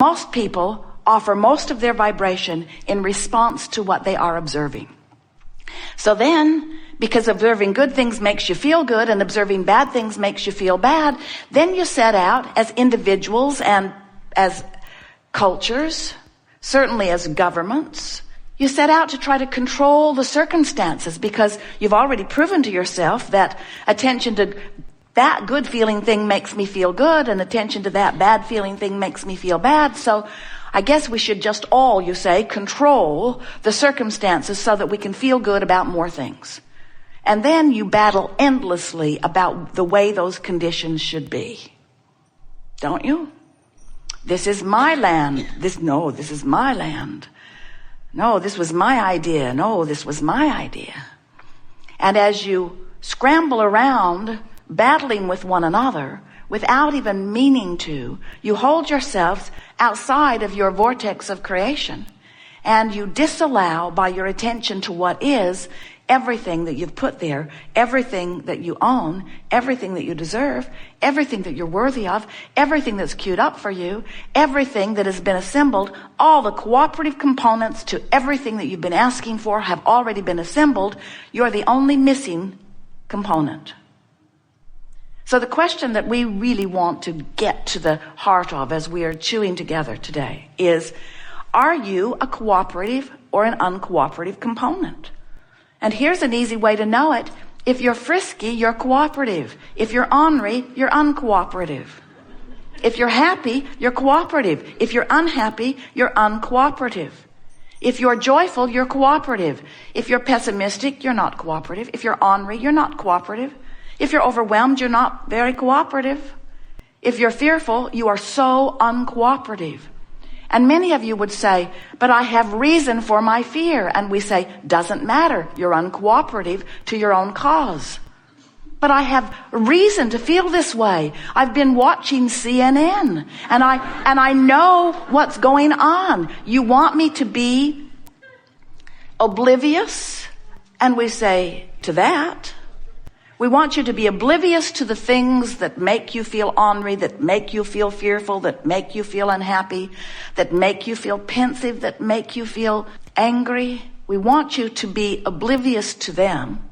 Most people offer most of their vibration in response to what they are observing. So then, because observing good things makes you feel good and observing bad things makes you feel bad, then you set out as individuals and as cultures, certainly as governments, you set out to try to control the circumstances because you've already proven to yourself that attention to that good feeling thing makes me feel good and attention to that bad feeling thing makes me feel bad. So I guess we should just all, you say, control the circumstances so that we can feel good about more things. And then you battle endlessly about the way those conditions should be. Don't you? This is my land. This is my land. No, this was my idea. No, this was my idea. And as you scramble around battling with one another without even meaning to, you hold yourselves outside of your vortex of creation and you disallow by your attention to what is everything that you've put there, everything that you own, everything that you deserve, everything that you're worthy of, everything that's queued up for you, everything that has been assembled, all the cooperative components to everything that you've been asking for have already been assembled. You're the only missing component. So the question that we really want to get to the heart of as we are chewing together today is, are you a cooperative or an uncooperative component? And here's an easy way to know it. If you're frisky, you're cooperative. If you're ornery, you're uncooperative. If you're happy, you're cooperative. If you're unhappy, you're uncooperative. If you're joyful, you're cooperative. If you're pessimistic, you're not cooperative. If you're ornery, you're not cooperative. If you're overwhelmed, you're not very cooperative. If you're fearful, you are so uncooperative. And many of you would say, but I have reason for my fear. And we say, doesn't matter. You're uncooperative to your own cause. But I have reason to feel this way. I've been watching CNN and I know what's going on. You want me to be oblivious? And we say to that, we want you to be oblivious to the things that make you feel ornery, that make you feel fearful, that make you feel unhappy, that make you feel pensive, that make you feel angry. We want you to be oblivious to them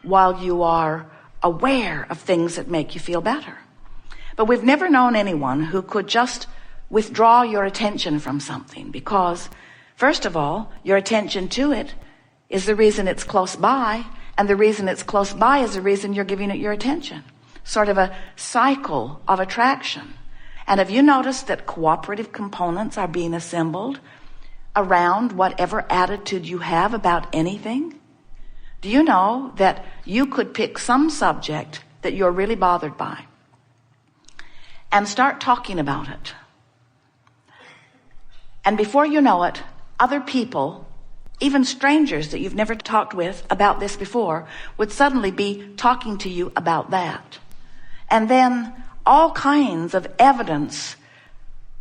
while you are aware of things that make you feel better. But we've never known anyone who could just withdraw your attention from something because, first of all, your attention to it is the reason it's close by. And the reason it's close by is the reason you're giving it your attention. Sort of a cycle of attraction. And have you noticed that cooperative components are being assembled around whatever attitude you have about anything? Do you know that you could pick some subject that you're really bothered by and start talking about it? And before you know it, other people, even strangers that you've never talked with about this before, would suddenly be talking to you about that. And then all kinds of evidence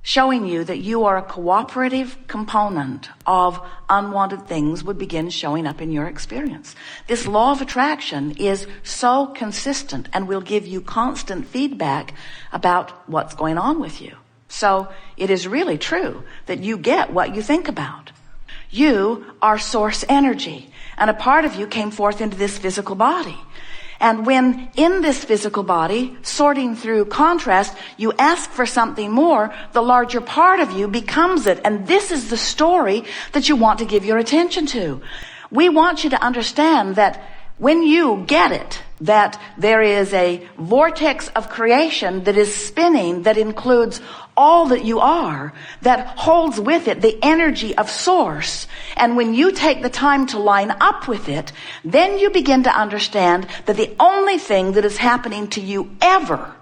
showing you that you are a cooperative component of unwanted things would begin showing up in your experience. This law of attraction is so consistent and will give you constant feedback about what's going on with you. So it is really true that you get what you think about. You are source energy, and a part of you came forth into this physical body. And when in this physical body, sorting through contrast, you ask for something more, the larger part of you becomes it. And this is the story that you want to give your attention to. We want you to understand that when you get it, that there is a vortex of creation that is spinning, that includes all that you are, that holds with it the energy of source. And when you take the time to line up with it, then you begin to understand that the only thing that is happening to you ever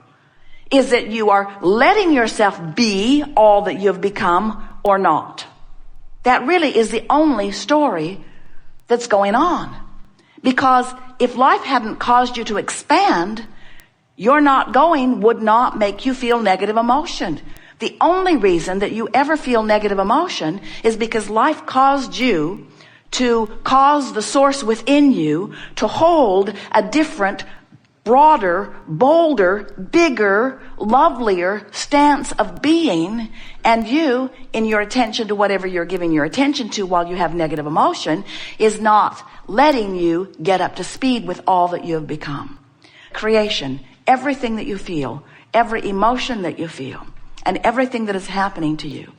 is that you are letting yourself be all that you've become or not. That really is the only story that's going on. Because if life hadn't caused you to expand, your not going would not make you feel negative emotion. The only reason that you ever feel negative emotion is because life caused you to cause the source within you to hold a different broader, bolder, bigger, lovelier stance of being, and you, in your attention to whatever you're giving your attention to while you have negative emotion, is not letting you get up to speed with all that you have become. Creation, everything that you feel, every emotion that you feel, and everything that is happening to you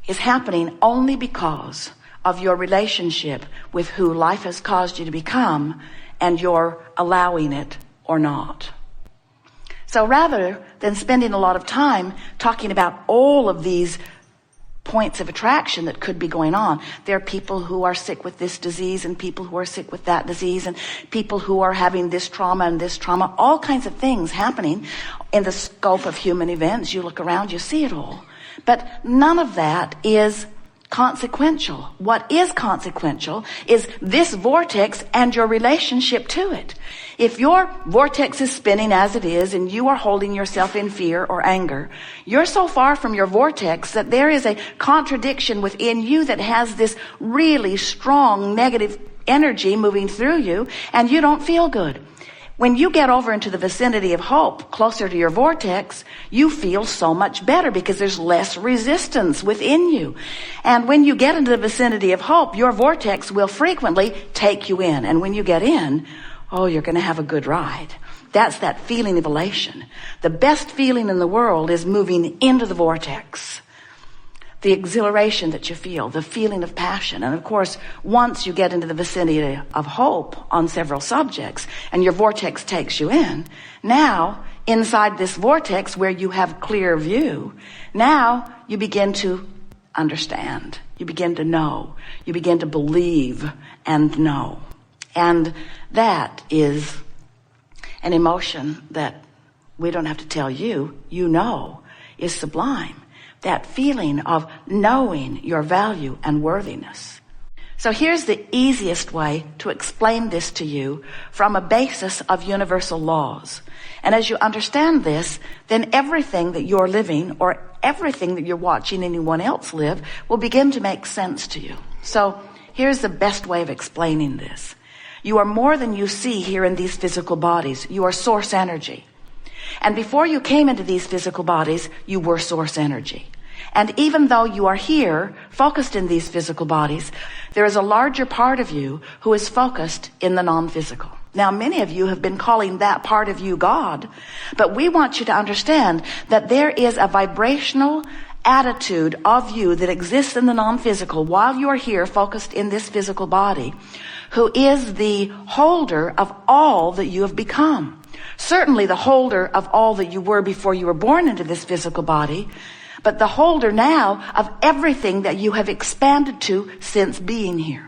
is happening only because of your relationship with who life has caused you to become, and you're allowing it or not. So rather than spending a lot of time talking about all of these points of attraction that could be going on, there are people who are sick with this disease and people who are sick with that disease and people who are having this trauma and this trauma, all kinds of things happening in the scope of human events. You look around, you see it all. But none of that is consequential. What is consequential is this vortex and your relationship to it. If your vortex is spinning as it is and you are holding yourself in fear or anger, you're so far from your vortex that there is a contradiction within you that has this really strong negative energy moving through you, and you don't feel good. When you get over into the vicinity of hope, closer to your vortex, you feel so much better because there's less resistance within you. And when you get into the vicinity of hope, your vortex will frequently take you in. And when you get in, oh, you're going to have a good ride. That's that feeling of elation. The best feeling in the world is moving into the vortex. The exhilaration that you feel, the feeling of passion. And of course, once you get into the vicinity of hope on several subjects and your vortex takes you in, now inside this vortex where you have clear view, now you begin to understand. You begin to know. You begin to believe and know. And that is an emotion that we don't have to tell you, you know, is sublime. That feeling of knowing your value and worthiness. So here's the easiest way to explain this to you from a basis of universal laws. And as you understand this, then everything that you're living or everything that you're watching anyone else live will begin to make sense to you. So here's the best way of explaining this. You are more than you see here in these physical bodies. You are source energy. And before you came into these physical bodies, you were source energy. And even though you are here, focused in these physical bodies, there is a larger part of you who is focused in the non-physical. Now, many of you have been calling that part of you God, but we want you to understand that there is a vibrational attitude of you that exists in the non-physical while you are here focused in this physical body, who is the holder of all that you have become. Certainly the holder of all that you were before you were born into this physical body, but the holder now of everything that you have expanded to since being here.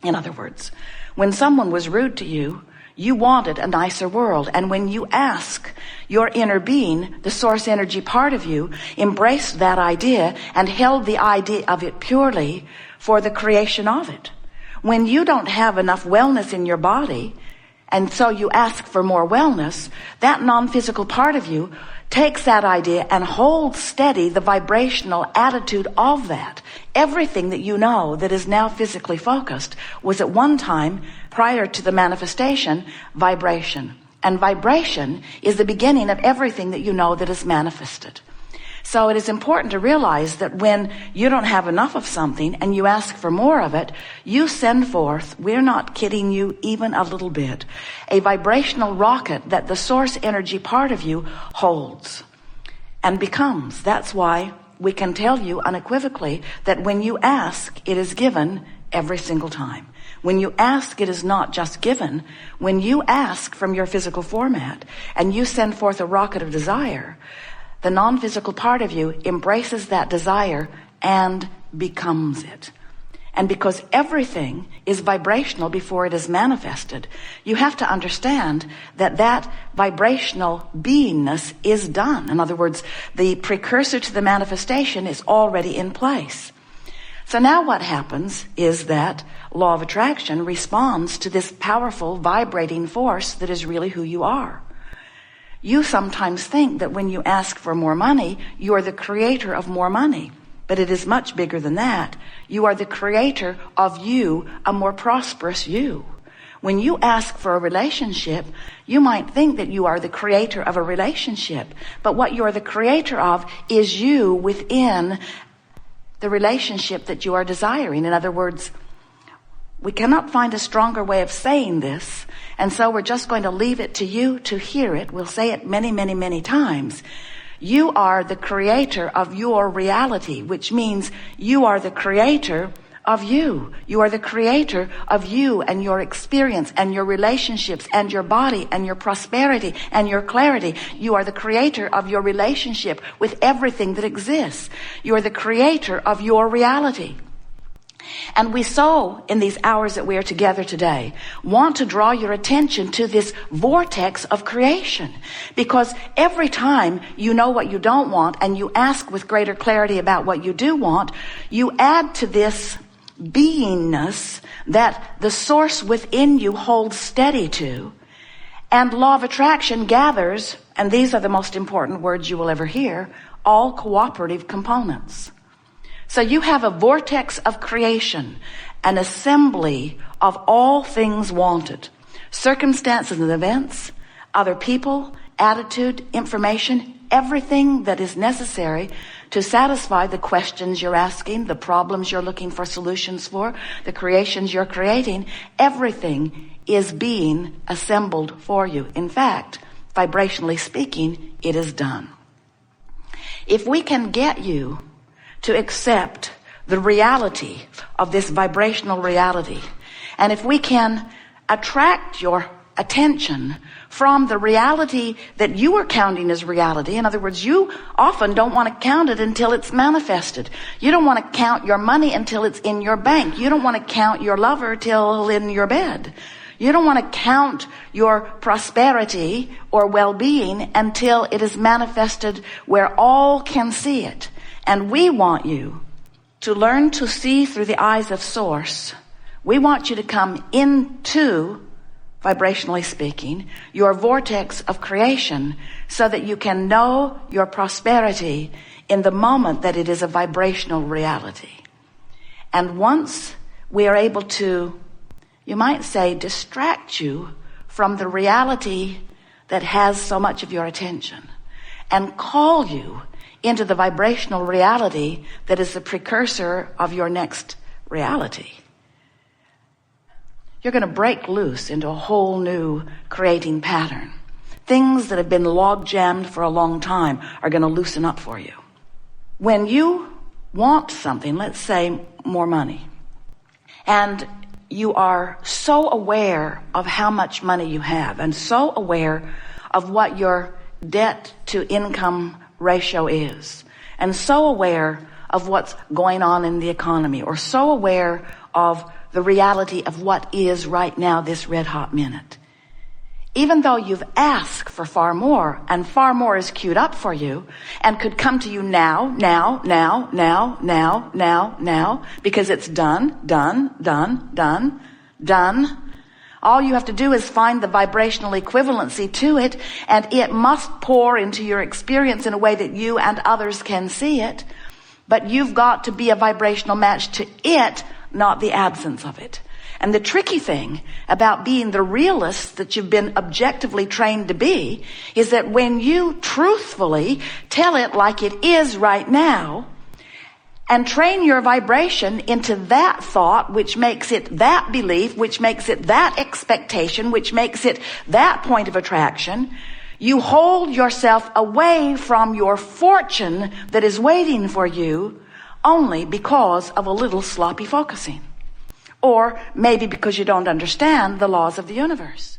In other words, when someone was rude to you, you wanted a nicer world. And when you ask, your inner being, the source energy part of you, embraced that idea and held the idea of it purely for the creation of it. When you don't have enough wellness in your body, and so you ask for more wellness, that non-physical part of you takes that idea and holds steady the vibrational attitude of that. Everything that you know that is now physically focused was at one time, prior to the manifestation, vibration. And vibration is the beginning of everything that you know that is manifested. So it is important to realize that when you don't have enough of something and you ask for more of it, you send forth, we're not kidding you even a little bit, a vibrational rocket that the source energy part of you holds and becomes. That's why we can tell you unequivocally that when you ask, it is given every single time. When you ask, it is not just given. When you ask from your physical format and you send forth a rocket of desire, the non-physical part of you embraces that desire and becomes it. And because everything is vibrational before it is manifested, you have to understand that that vibrational beingness is done. In other words, the precursor to the manifestation is already in place. So now what happens is that law of attraction responds to this powerful vibrating force that is really who you are. You sometimes think that when you ask for more money, you are the creator of more money. But it is much bigger than that. You are the creator of you, a more prosperous you. When you ask for a relationship, you might think that you are the creator of a relationship, but what you are the creator of is you within the relationship that you are desiring. In other words, we cannot find a stronger way of saying this, and so we're just going to leave it to you to hear it. We'll say it many, many, many times. You are the creator of your reality, which means you are the creator of you. You are the creator of you and your experience and your relationships and your body and your prosperity and your clarity. You are the creator of your relationship with everything that exists. You are the creator of your reality. And we so, in these hours that we are together today, want to draw your attention to this vortex of creation. Because every time you know what you don't want and you ask with greater clarity about what you do want, you add to this beingness that the source within you holds steady to. And law of attraction gathers, and these are the most important words you will ever hear, all cooperative components. So you have a vortex of creation, an assembly of all things wanted, circumstances and events, other people, attitude, information, everything that is necessary to satisfy the questions you're asking, the problems you're looking for solutions for, the creations you're creating. Everything is being assembled for you. In fact, vibrationally speaking, it is done. If we can get you to accept the reality of this vibrational reality, and if we can attract your attention from the reality that you are counting as reality. In other words, you often don't want to count it until it's manifested. You don't want to count your money until it's in your bank. You don't want to count your lover till in your bed. You don't want to count your prosperity or well-being until it is manifested where all can see it. And we want you to learn to see through the eyes of Source. We want you to come into, vibrationally speaking, your vortex of creation so that you can know your prosperity in the moment that it is a vibrational reality. And once we are able to, you might say, distract you from the reality that has so much of your attention and call you into the vibrational reality that is the precursor of your next reality, you're going to break loose into a whole new creating pattern. Things that have been log jammed for a long time are going to loosen up for you. When you want something, let's say more money, and you are so aware of how much money you have and so aware of what your debt to income ratio is, and so aware of what's going on in the economy, or so aware of the reality of what is right now, this red hot minute. Even though you've asked for far more, and far more is queued up for you, and could come to you now, because it's done. All you have to do is find the vibrational equivalency to it, and it must pour into your experience in a way that you and others can see it. But you've got to be a vibrational match to it, not the absence of it. And the tricky thing about being the realist that you've been objectively trained to be is that when you truthfully tell it like it is right now, and train your vibration into that thought, which makes it that belief, which makes it that expectation, which makes it that point of attraction, you hold yourself away from your fortune that is waiting for you only because of a little sloppy focusing. Or maybe because you don't understand the laws of the universe.